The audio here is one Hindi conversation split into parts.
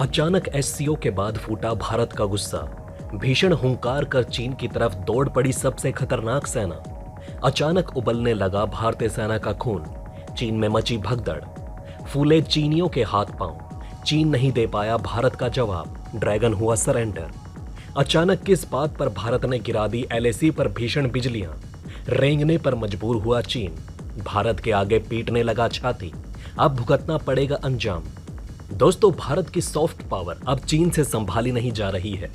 अचानक एससीओ के बाद फूटा भारत का गुस्सा। भीषण हुंकार कर चीन की तरफ दौड़ पड़ी सबसे खतरनाक सेना। अचानक उबलने लगा भारतीय सेना का खून। चीन में मची भगदड़। फूले चीनियों के हाथ पांव। चीन नहीं दे पाया भारत का जवाब। ड्रैगन हुआ सरेंडर। अचानक किस बात पर भारत ने गिरा दी एलएसी पर भीषण बिजलियां। रेंगने पर मजबूर हुआ चीन। भारत के आगे पीटने लगा छाती। अब भुगतना पड़ेगा अंजाम। दोस्तों, भारत की सॉफ्ट पावर अब चीन से संभाली नहीं जा रही है।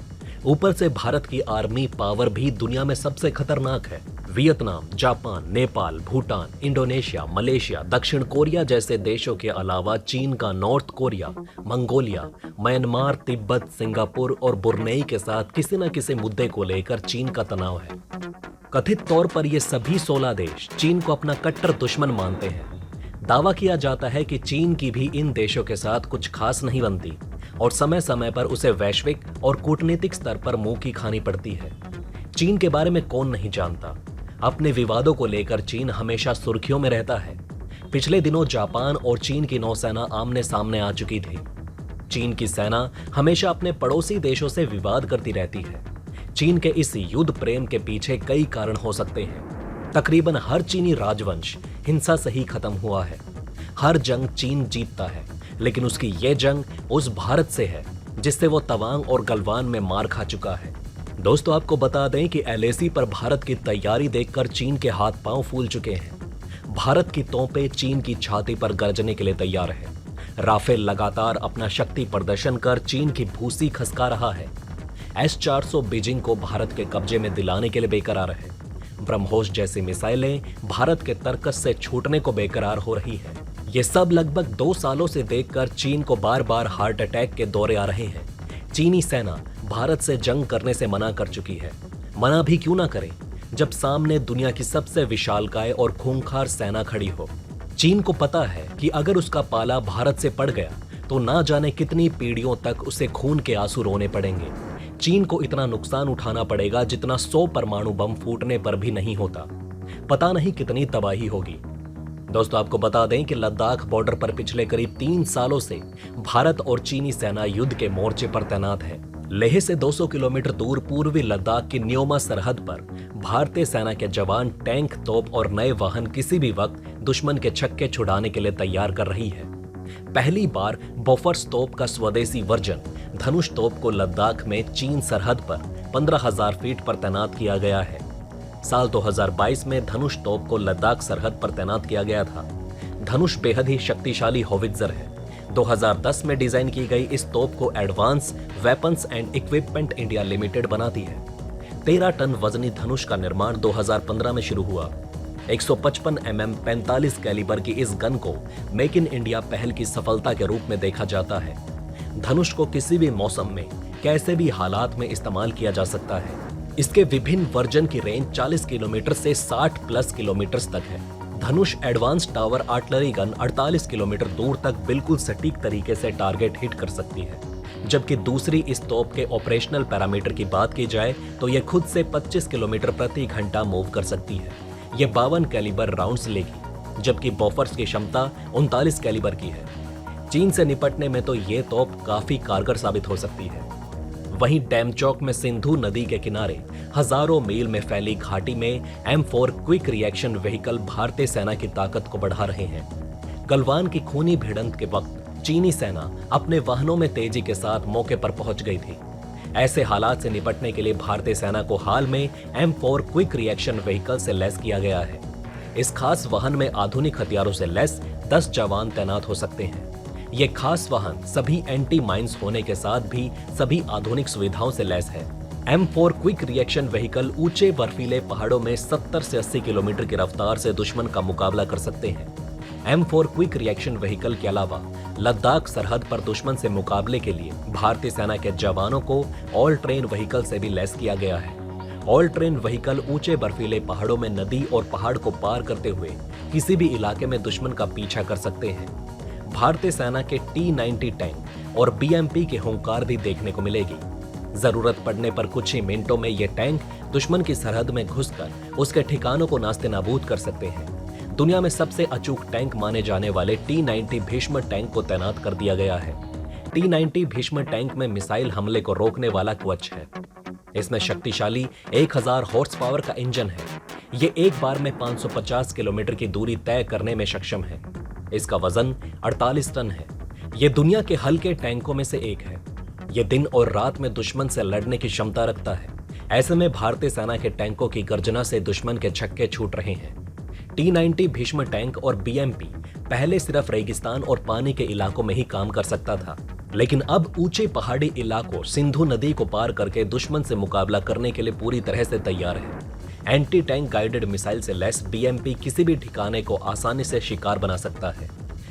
ऊपर से भारत की आर्मी पावर भी दुनिया में सबसे खतरनाक है। Vietnam, Japan, Nepal, Bhutan, Indonesia, Malaysia, दक्षिण कोरिया जैसे देशों के अलावा चीन का north Korea, Mongolia, Myanmar, Tibet, Singapore और बुर्नेई के साथ किसी न किसी मुद्दे को लेकर चीन का तनाव है। कथित तौर पर ये सभी 16 देश चीन को अपना कट्टर दुश्मन मानते हैं। दावा किया जाता है कि चीन की भी इन देशों के साथ कुछ खास नहीं बनती और समय समय पर उसे वैश्विक और कूटनीतिक स्तर पर मुंह की खानी पड़ती है। चीन के बारे में कौन नहीं जानता। अपने विवादों को लेकर चीन हमेशा सुर्खियों में रहता है। पिछले दिनों जापान और चीन की नौसेना आमने सामने आ चुकी थी। चीन की सेना हमेशा अपने पड़ोसी देशों से विवाद करती रहती है। चीन के इस युद्ध प्रेम के पीछे कई कारण हो सकते हैं। तकरीबन हर चीनी राजवंश हिंसा से ही खत्म हुआ है। हर जंग चीन जीतता है, लेकिन उसकी यह जंग उस भारत से है जिससे वो तवांग और गलवान में मार खा चुका है। दोस्तों, आपको बता दें कि एलएसी पर भारत की तैयारी देखकर चीन के हाथ पांव फूल चुके हैं। भारत की तोपें चीन की छाती पर गरजने के लिए तैयार है। राफेल लगातार अपना शक्ति प्रदर्शन कर चीन की भूसी खसका रहा है। S-400 बीजिंग को भारत के कब्जे में दिलाने के लिए बेकरार है। ब्रह्मोस जैसी मिसाइलें भारत के तर्कस से छूटने को बेकरार हो रही है। ये सब लगभग 2 सालों से देखकर चीन को बार बार हार्ट अटैक के दौरे आ रहे हैं। चीनी सेना भारत से जंग करने से मना कर चुकी है। मना भी क्यों ना करे जब सामने दुनिया की सबसे विशालकाय और खूंखार सेना खड़ी हो। चीन को पता है कि अगर उसका पाला भारत से पड़ गया तो ना जाने कितनी पीढ़ियों तक उसे खून के आंसू रोने पड़ेंगे। चीन को इतना नुकसान उठाना पड़ेगा जितना 100 परमाणु बम फूटने पर भी नहीं होता। पता नहीं कितनी तबाही होगी। दोस्तों, आपको बता दें कि लद्दाख बॉर्डर पर पिछले करीब 3 सालों से भारत और चीनी सेना युद्ध के मोर्चे पर तैनात है। लेह से 200 किलोमीटर दूर पूर्वी लद्दाख की न्योमा सरहद पर भारतीय सेना के जवान टैंक, तोप और नए वाहन किसी भी वक्त दुश्मन के छक्के छुड़ाने के लिए तैयार कर रही है। पहली बार बोफर्स तोप का स्वदेशी वर्जन धनुष तोप को लद्दाख में चीन सरहद पर 15,000 फीट पर तैनात किया गया है। साल 2022 में धनुष तोप को लद्दाख सरहद पर तैनात किया गया था। धनुष बेहद ही शक्तिशाली होवित्जर है। 2010 में डिजाइन की गई इस तोप को advance weapons and equipment India limited बनाती है। 13 टन वजनी धनुष का निर्माण 2015 में शुरू हुआ। 155 mm 45 कैलिबर की इस गन को मेक इन इंडिया पहल की सफलता के रूप में देखा जाता है। धनुष को किसी भी मौसम में कैसे भी हालात में इस्तेमाल किया जा सकता है। इसके विभिन्न वर्जन की रेंज 40 किलोमीटर से 60+ किलोमीटर तक है। Dhanush advance towed artillery gun 48 kilometre दूर तक बिल्कुल सटीक तरीके से टारगेट हिट कर सकती है। जबकि दूसरी इस तोप के ऑपरेशनल पैरामीटर की बात की जाए तो यह खुद से 25 किलोमीटर प्रति घंटा मूव कर सकती है। यह 52 कैलिबर राउंड्स लेगी, जबकि बॉफर्स की क्षमता 39 कैलिबर की है। चीन से निपटने में तो ये तोप काफी कारगर साबित हो सकती है। वहीं डेमचौक में सिंधु नदी के किनारे हजारों मील में फैली घाटी में M4 क्विक रिएक्शन व्हीकल भारतीय सेना की ताकत को बढ़ा रहे हैं। गलवान की खूनी भिड़ंत के वक्त चीनी सेना अपने वाहनों में तेजी के साथ मौके पर पहुंच गई थी। ऐसे हालात से निपटने के लिए भारतीय सेना को हाल में M4 क्विक रिएक्शन व्हीकल से लैस किया गया है। इस खास वाहन में आधुनिक हथियारों से लैस 10 जवान तैनात हो सकते हैं। ये खास वाहन सभी एंटी माइंस होने के साथ भी सभी आधुनिक सुविधाओं से लैस है। M4 क्विक रिएक्शन व्हीकल ऊंचे बर्फीले पहाड़ों में 70 से 80 किलोमीटर की रफ्तार से दुश्मन का मुकाबला कर सकते हैं। M4 क्विक रिएक्शन व्हीकल के अलावा लद्दाख सरहद पर दुश्मन से मुकाबले के लिए भारतीय सेना के जवानों को ऑल ट्रेन व्हीकल से भी लैस किया गया है। ऑल ट्रेन व्हीकल ऊंचे बर्फीले पहाड़ों में नदी और पहाड़ को पार करते हुए किसी भी इलाके में दुश्मन का पीछा कर सकते हैं। भारतीय सेना के T-90 टैंक और BMP के हुंकार भी देखने को मिलेगी। जरूरत पड़ने पर कुछ ही मिनटों में ये टैंक दुश्मन की सरहद में घुसकर उसके ठिकानों को नास्ते नाबूद कर सकते हैं। दुनिया में सबसे अचूक टैंक माने जाने वाले T-90 भीष्म टैंक को तैनात कर दिया गया है। T-90 भीष्म टैंक में मिसाइल हमले को रोकने वाला कवच है। इसमें शक्तिशाली 1000 हॉर्स पावर का इंजन है। ये एक बार में 550 किलोमीटर की दूरी तय करने में सक्षम है। इसका वजन 48 टन है। ये दुनिया के हल्के टैंकों में से एक है। ये दिन और रात में दुश्मन से लड़ने की क्षमता रखता है। ऐसे में भारतीय सेना के टैंकों की गर्जना से दुश्मन के छक्के छूट रहे हैं। T-90 भीष्म टैंक और BMP पहले सिर्फ रेगिस्तान और पानी के इलाकों में ही काम कर सकता था, लेकिन अब ऊंचे पहाड़ी इलाकों सिंधु नदी को पार करके दुश्मन से मुकाबला करने के लिए पूरी तरह से तैयार है। एंटी टैंक गाइडेड मिसाइल से लैस BMP किसी भी ठिकाने को आसानी से शिकार बना सकता है।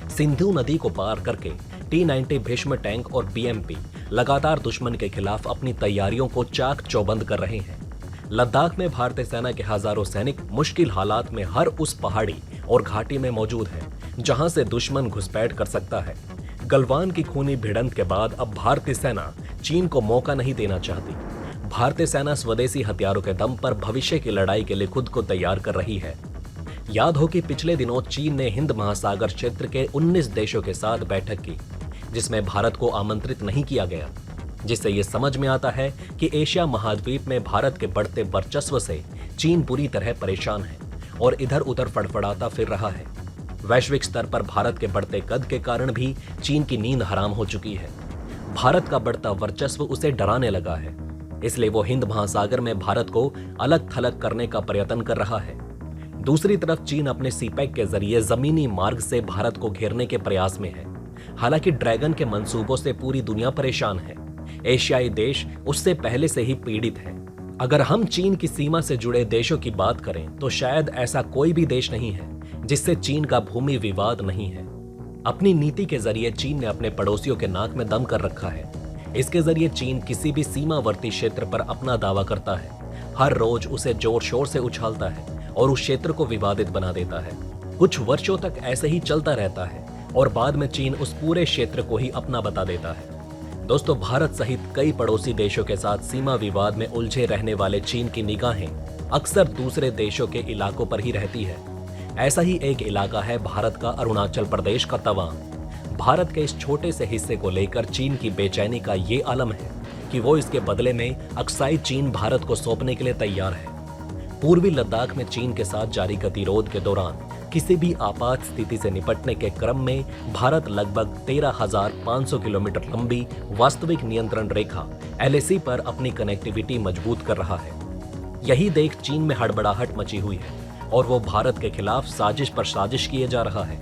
सिंधु नदी को पार करके T-90 भीष्म टैंक और BMP लगातार दुश्मन के खिलाफ अपनी तैयारियों को चाक चौबंद कर रहे हैं। लद्दाख में भारतीय सेना के हजारों सैनिक मुश्किल हालात में हर उस पहाड़ी और घाटी में मौजूद हैं, जहां से दुश्मन घुसपैठ कर सकता है। गलवान की खूनी भिड़ंत के बाद अब भारतीय सेना चीन को मौका नहीं देना चाहती। भारतीय सेना स्वदेशी हथियारों के दम पर भविष्य की लड़ाई के लिए खुद को तैयार कर रही है। याद हो कि पिछले दिनों चीन ने हिंद महासागर क्षेत्र के 19 देशों के साथ बैठक की, जिसमें भारत को आमंत्रित नहीं किया गया, जिससे ये समझ में आता है कि एशिया महाद्वीप में भारत के बढ़ते वर्चस्व से चीन बुरी तरह परेशान है और इधर उधर फड़फड़ाता फिर रहा है। वैश्विक स्तर पर भारत के बढ़ते कद के कारण भी चीन की नींद हराम हो चुकी है। भारत का बढ़ता वर्चस्व उसे डराने लगा है, इसलिए वो हिंद महासागर में भारत को अलग थलग करने का प्रयत्न कर रहा है। दूसरी तरफ चीन अपने सीपैक के जरिए जमीनी मार्ग से भारत को घेरने के प्रयास में है। हालांकि ड्रैगन के मंसूबों से पूरी दुनिया परेशान है। एशियाई देश उससे पहले से ही पीड़ित है। अगर हम चीन की सीमा से जुड़े देशों की बात करें तो शायद ऐसा कोई भी देश नहीं है जिससे चीन का भूमि विवाद नहीं है। अपनी नीति के जरिए चीन ने अपने पड़ोसियों के नाक में दम कर रखा है। इसके जरिए चीन किसी भी सीमावर्ती क्षेत्र पर अपना दावा करता है, हर रोज उसे जोर शोर से उछालता है और उस क्षेत्र को विवादित बना देता है। कुछ वर्षों तक ऐसे ही चलता रहता है और बाद में चीन उस पूरे क्षेत्र को ही अपना बता देता है। दोस्तों, भारत सहित कई पड़ोसी देशों के साथ सीमा विवाद में उलझे रहने वाले चीन की निगाहें अक्सर दूसरे देशों के इलाकों पर ही रहती है। ऐसा ही एक इलाका है भारत का अरुणाचल प्रदेश का तवांग। भारत के इस छोटे से हिस्से को लेकर चीन की बेचैनी का ये आलम है कि वो इसके बदले में अक्साई चीन भारत को सौंपने के लिए तैयार है। पूर्वी लद्दाख में चीन के साथ जारी गतिरोध के दौरान किसी भी आपात स्थिति से निपटने के क्रम में भारत लगभग 13,500 किलोमीटर लंबी वास्तविक नियंत्रण रेखा LAC पर अपनी कनेक्टिविटी मजबूत कर रहा है। यही देख चीन में हड़बड़ाहट मची हुई है और वो भारत के खिलाफ साजिश पर साजिश किए जा रहा है।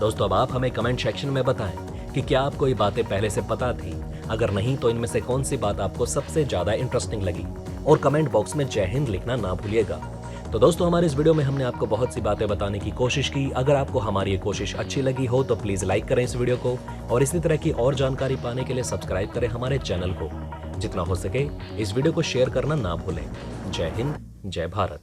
दोस्तों, अब आप हमें कमेंट सेक्शन में बताएं कि क्या आपको ये बातें पहले से पता थी? अगर नहीं तो इनमें से कौन सी बात आपको सबसे ज्यादा इंटरेस्टिंग लगी? और कमेंट बॉक्स में जय हिंद लिखना ना भूलिएगा। तो दोस्तों, हमारे इस वीडियो में हमने आपको बहुत सी बातें बताने की कोशिश की। अगर आपको हमारी ये कोशिश अच्छी लगी हो तो प्लीज लाइक करें इस वीडियो को और इसी तरह की और जानकारी पाने के लिए सब्सक्राइब करें हमारे चैनल को। जितना हो सके इस वीडियो को शेयर करना ना भूलें। जय हिंद, जय भारत।